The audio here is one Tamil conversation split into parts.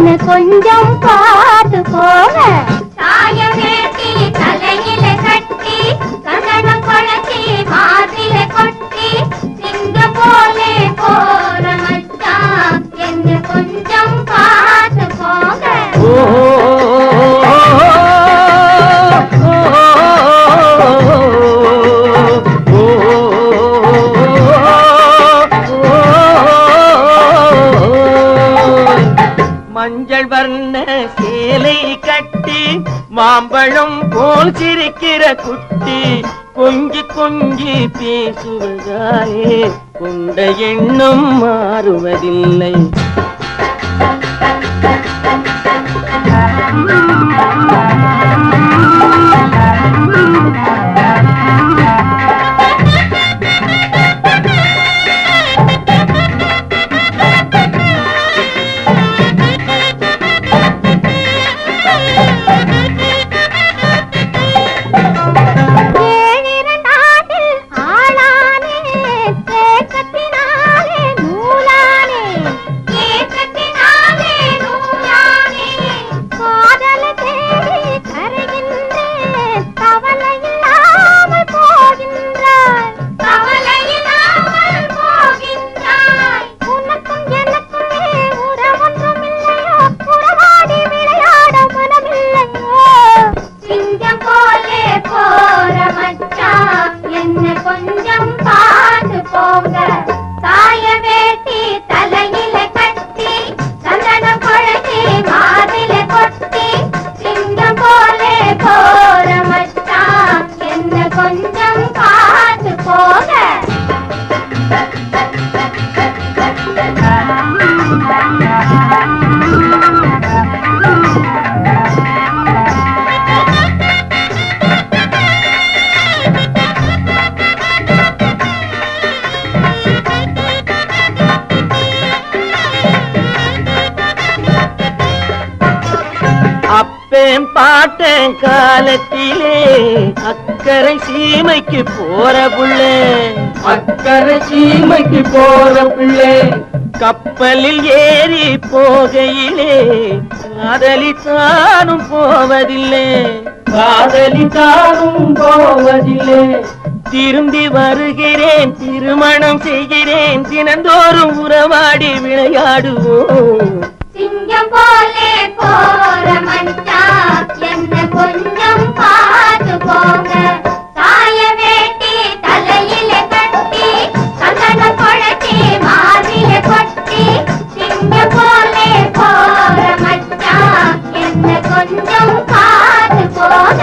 என்ன கொஞ்சம் பார்த்து போக. சாய வேட்டி தலையில கட்டி சந்தனம் குழச்சி மாதில கொட்டி சிங்க போலே போற மச்சான் என்ன கொஞ்சம் பார்த்து போக. மஞ்சள் வர்ண சேலை கட்டி மாம்பழம் போல் சிரிக்கிற குட்டி கொஞ்சி கொஞ்சி பேசுவதாலே கொண்ட எண்ணம் மாறுவதில்லை. அப்பேன் பாட்டேன் காலத்திலே அக்கறை சீமைக்கு போற புள்ளே, அக்கறை சீமைக்கு போற புள்ளே. கப்பலில் ஏறி போகையிலே காதலித்தானும் போவதில்லை, காதலித்தானும் போவதில்லை. திரும்பி வருகிறேன் திருமணம் செய்கிறேன் தினந்தோறும் உறவாடி விளையாடுவோம். சிங்கம் போலே போற மச்சான் என்ன கொஞ்சம் பார்த்து போங்க. சாய வேட்டி தலையில கட்டி சந்தனம் குழச்சி மாதில கொட்டி சிங்கம் போலே போற மச்சான் என்ன கொஞ்சம் பார்த்து போங்க.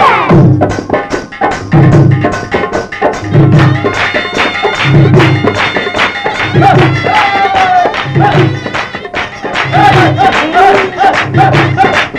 Hey!